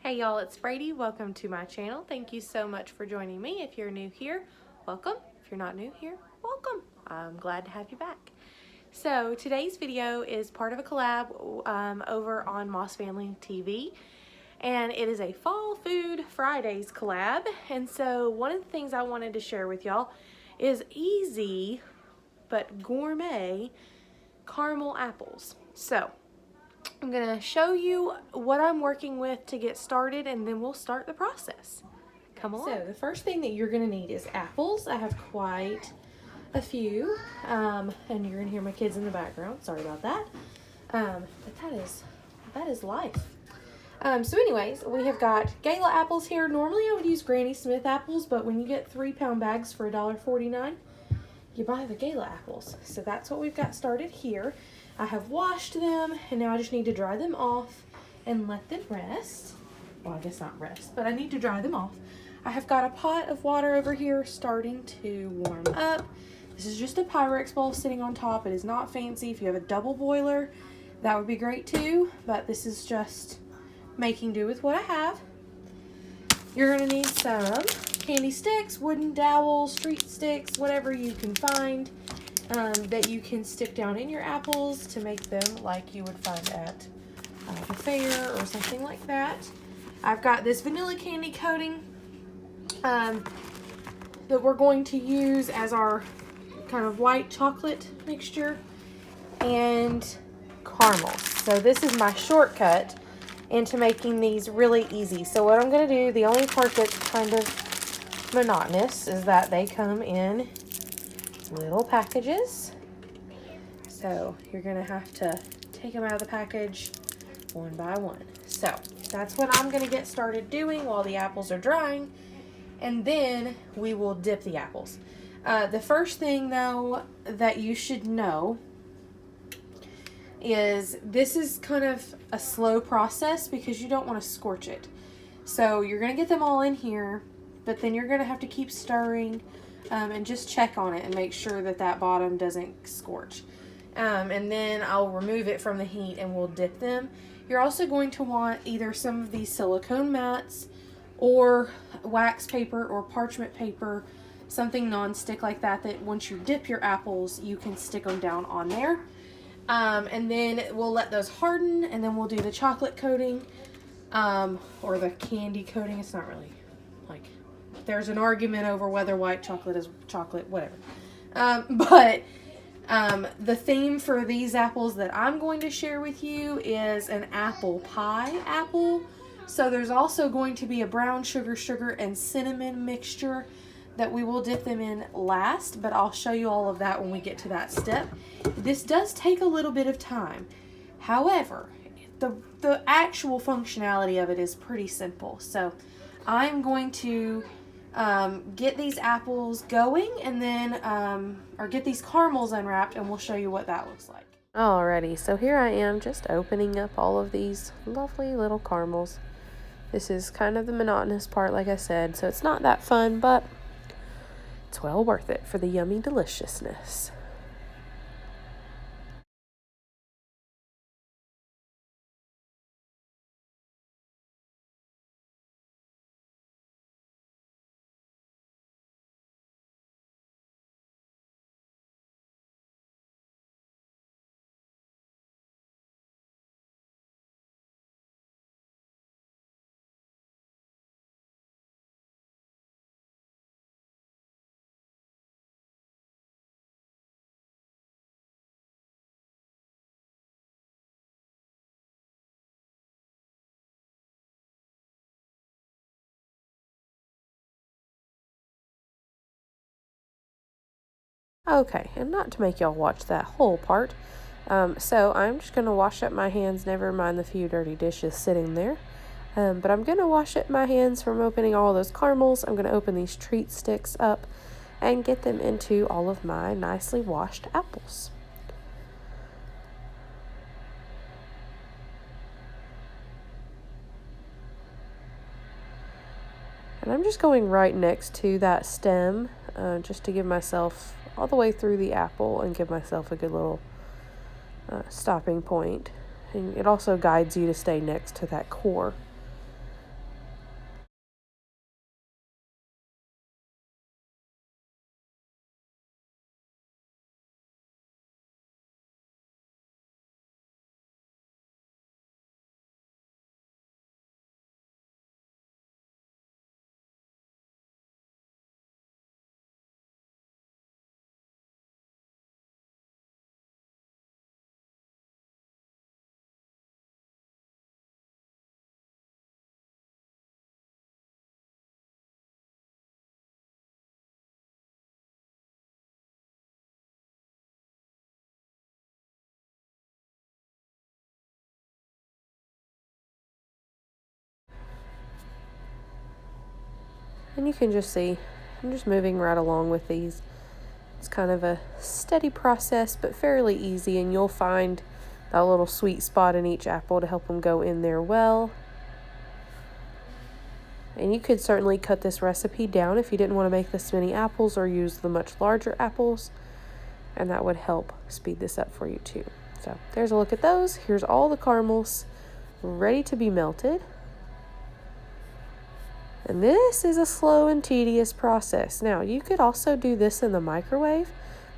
Hey y'all, it's Brady. Welcome to my channel. Thank you so much for joining me. If you're new here, welcome. If you're not new here, welcome. I'm glad to have you back. So today's video is part of a collab over on Moss Family TV. And it is a Fall Food Fridays collab. And so one of the things I wanted to share with y'all is easy but gourmet caramel apples. So I'm gonna show you what I'm working with to get started, and then we'll start the process. Come along. So the first thing that you're gonna need is apples. I have quite a few, and you're gonna hear my kids in the background. Sorry about that. But that is life. So anyways, we have got Gala apples here. Normally I would use Granny Smith apples, but when you get 3-pound bags for $1.49, you buy the Gala apples. So that's what we've got started here. I have washed them, and now I just need to dry them off and let them rest. Well, I guess not rest, but I need to dry them off. I have got a pot of water over here starting to warm up. This is just a Pyrex bowl sitting on top. It is not fancy. If you have a double boiler, that would be great too, but this is just making do with what I have. You're gonna need some candy sticks, wooden dowels, treat sticks, whatever you can find that you can stick down in your apples to make them like you would find at the fair or something like that. I've got this vanilla candy coating that we're going to use as our kind of white chocolate mixture, and caramels. So this is my shortcut into making these really easy. So what I'm going to do, the only part that's kind of monotonous is that they come in little packages. So you're going to have to take them out of the package one by one. So that's what I'm going to get started doing while the apples are drying, and then we will dip the apples. The first thing though that you should know is this is kind of a slow process because you don't want to scorch it. So you're going to get them all in here, but then you're going to have to keep stirring and just check on it and make sure that that bottom doesn't scorch. And then I'll remove it from the heat and we'll dip them. You're also going to want either some of these silicone mats or wax paper or parchment paper, something non-stick like that, that once you dip your apples, you can stick them down on there. And then we'll let those harden, and then we'll do the chocolate coating, or the candy coating. It's not really, like, there's an argument over whether white chocolate is chocolate, whatever. But the theme for these apples that I'm going to share with you is an apple pie apple. So there's also going to be a brown sugar and cinnamon mixture that we will dip them in last, but I'll show you all of that when we get to that step. This does take a little bit of time. However, the actual functionality of it is pretty simple. So I'm going to get these apples going, and then, or get these caramels unwrapped, and we'll show you what that looks like. Alrighty, so here I am just opening up all of these lovely little caramels. This is kind of the monotonous part, like I said, so it's not that fun, but it's well worth it for the yummy deliciousness. Okay, and not to make y'all watch that whole part, so I'm just going to wash up my hands, never mind the few dirty dishes sitting there. But I'm going to wash up my hands from opening all those caramels. I'm going to open these treat sticks up and get them into all of my nicely washed apples. And I'm just going right next to that stem, just to give myself all the way through the apple and give myself a good little stopping point. And it also guides you to stay next to that core. And you can just see, I'm just moving right along with these. It's kind of a steady process, but fairly easy, and you'll find that little sweet spot in each apple to help them go in there well. And you could certainly cut this recipe down if you didn't want to make this many apples or use the much larger apples, and that would help speed this up for you too. So there's a look at those. Here's all the caramels ready to be melted. And this is a slow and tedious process. Now, you could also do this in the microwave.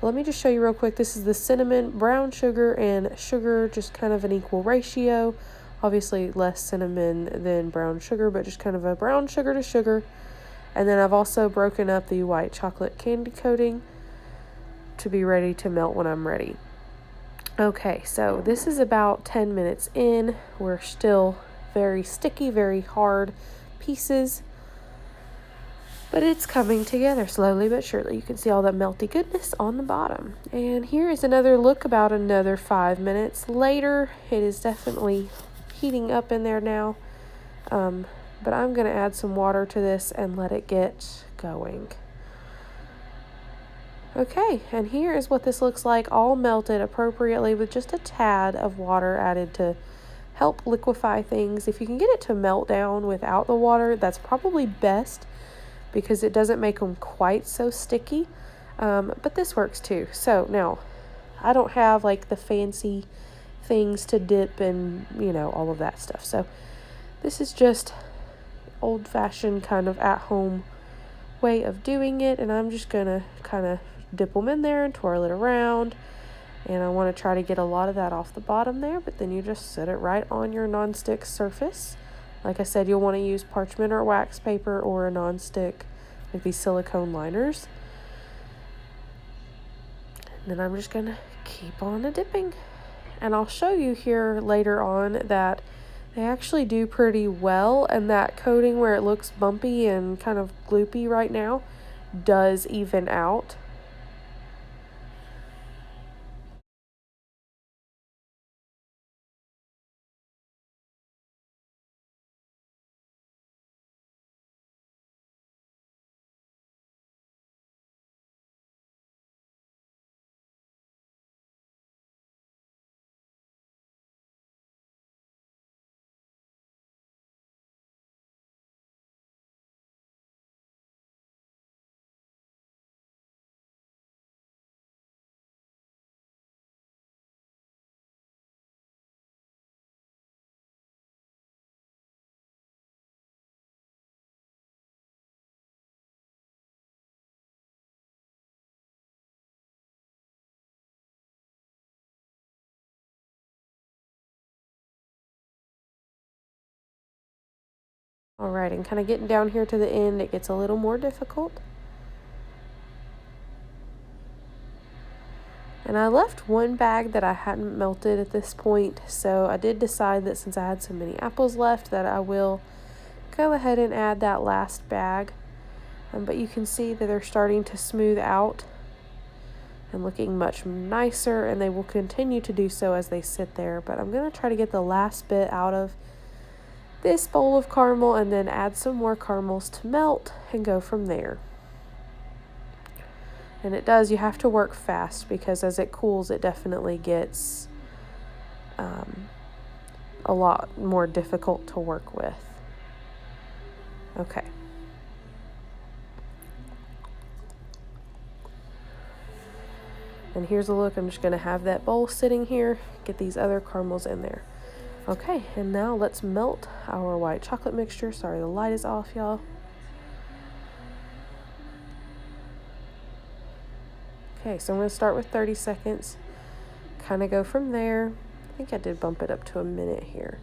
But let me just show you real quick. This is the cinnamon, brown sugar, and sugar, just kind of an equal ratio. Obviously, less cinnamon than brown sugar, but just kind of a brown sugar to sugar. And then I've also broken up the white chocolate candy coating to be ready to melt when I'm ready. Okay, so this is about 10 minutes in. We're still very sticky, very hard pieces. But it's coming together slowly but surely. You can see all that melty goodness on the bottom. And here is another look about another 5 minutes later. It is definitely heating up in there now. But I'm going to add some water to this and let it get going. Okay, and here is what this looks like, all melted appropriately with just a tad of water added to help liquefy things. If you can get it to melt down without the water, that's probably best, because it doesn't make them quite so sticky, but this works too. So now, I don't have like the fancy things to dip and, all of that stuff. So this is just old-fashioned kind of at-home way of doing it, and I'm just gonna kind of dip them in there and twirl it around. And I want to try to get a lot of that off the bottom there, but then you just set it right on your nonstick surface. Like I said, you'll want to use parchment or wax paper or a nonstick, like these silicone liners. And then I'm just going to keep on dipping. And I'll show you here later on that they actually do pretty well, and that coating where it looks bumpy and kind of gloopy right now does even out. All right, and kind of getting down here to the end, it gets a little more difficult. And I left one bag that I hadn't melted at this point, so I did decide that since I had so many apples left that I will go ahead and add that last bag. But you can see that they're starting to smooth out and looking much nicer, and they will continue to do so as they sit there. But I'm going to try to get the last bit out of this bowl of caramel and then add some more caramels to melt and go from there. And it does, you have to work fast, because as it cools, it definitely gets a lot more difficult to work with. Okay. And here's a look. I'm just going to have that bowl sitting here, get these other caramels in there. Okay, and now let's melt our white chocolate mixture. Sorry, the light is off, y'all. Okay, so I'm going to start with 30 seconds, kind of go from there. I think I did bump it up to a minute here.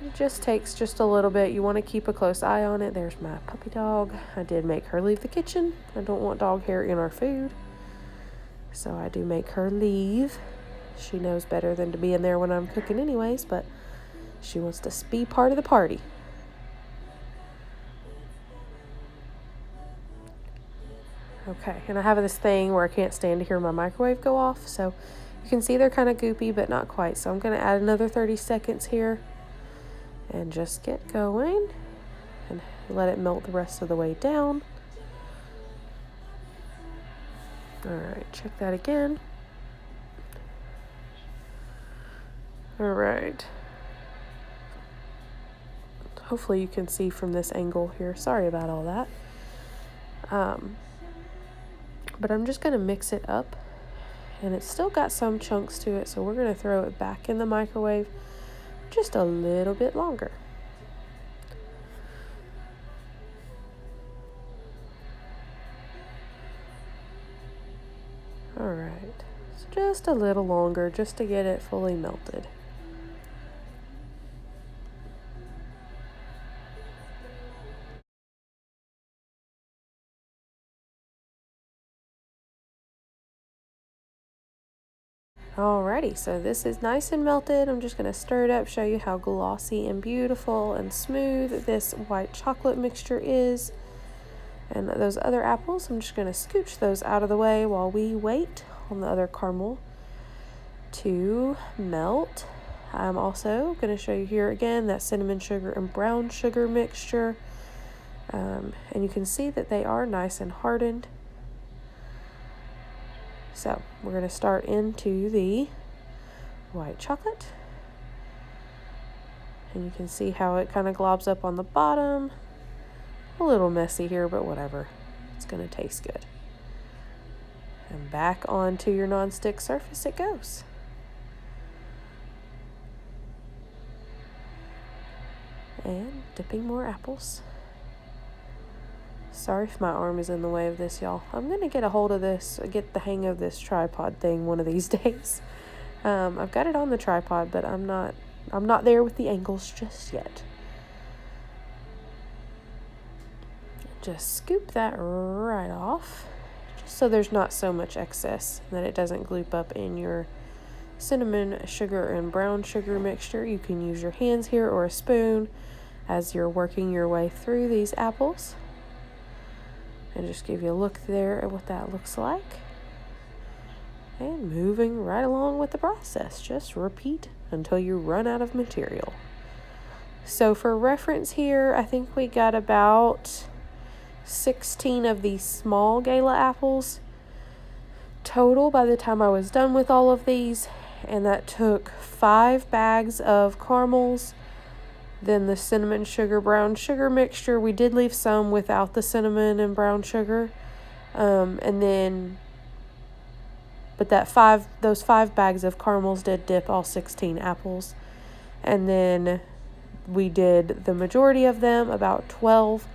It just takes just a little bit. You want to keep a close eye on it. There's my puppy dog. I did make her leave the kitchen. I don't want dog hair in our food, so I do make her leave. She knows better than to be in there when I'm cooking anyways, but she wants to be part of the party. Okay, and I have this thing where I can't stand to hear my microwave go off, so you can see they're kind of goopy, but not quite. So I'm going to add another 30 seconds here and just get going. and let it melt the rest of the way down. All right, check that again. All right. Hopefully you can see from this angle here. Sorry about all that. But I'm just going to mix it up, and it's still got some chunks to it, so we're going to throw it back in the microwave just a little bit longer. All right, so just a little longer just to get it fully melted. Alrighty, so this is nice and melted. I'm just going to stir it up, show you how glossy and beautiful and smooth this white chocolate mixture is. And those other apples, I'm just going to scooch those out of the way while we wait on the other caramel to melt. I'm also going to show you here again that cinnamon sugar and brown sugar mixture. And you can see that they are nice and hardened. So we're going to start into the white chocolate. And you can see how it kind of globs up on the bottom. A little messy here, but whatever. It's going to taste good. And back onto your nonstick surface it goes. And dipping more apples. Sorry if my arm is in the way of this, y'all. I'm going to get a hold of this, get the hang of this tripod thing one of these days. I've got it on the tripod, but I'm not there with the angles just yet. Just scoop that right off, just so there's not so much excess that it doesn't gloop up in your cinnamon sugar and brown sugar mixture. You can use your hands here or a spoon as you're working your way through these apples. And just give you a look there at what that looks like. And moving right along with the process. Just repeat until you run out of material. So for reference here, I think we got about 16 of these small gala apples total by the time I was done with all of these. And that took 5 bags of caramels. Then the cinnamon sugar, brown sugar mixture. We did leave some without the cinnamon and brown sugar. But those 5 bags of caramels did dip all 16 apples. And then we did the majority of them, about 12,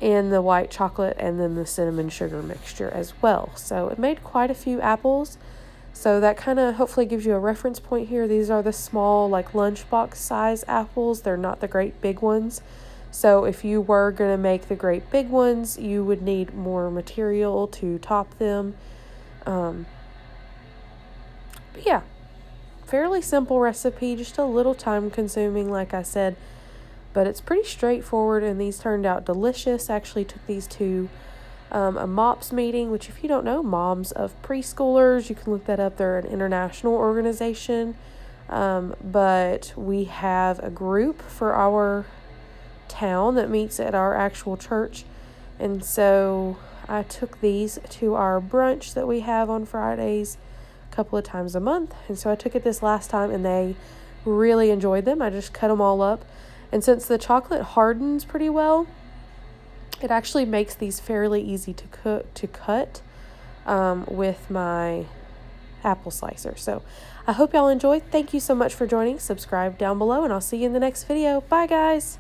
in the white chocolate and then the cinnamon sugar mixture as well. So it made quite a few apples. So that kind of hopefully gives you a reference point here. These are the small, like lunchbox size apples. They're not the great big ones. So if you were going to make the great big ones, you would need more material to top them. But yeah, fairly simple recipe, just a little time consuming, like I said. But it's pretty straightforward, and these turned out delicious. I actually took these to a MOPS meeting, which if you don't know, Moms of Preschoolers, you can look that up. They're an international organization. But we have a group for our town that meets at our actual church. And so I took these to our brunch that we have on Fridays a couple of times a month. And so I took it this last time, and they really enjoyed them. I just cut them all up. And since the chocolate hardens pretty well, it actually makes these fairly easy to cut with my apple slicer. So I hope y'all enjoyed. Thank you so much for joining. Subscribe down below, and I'll see you in the next video. Bye, guys.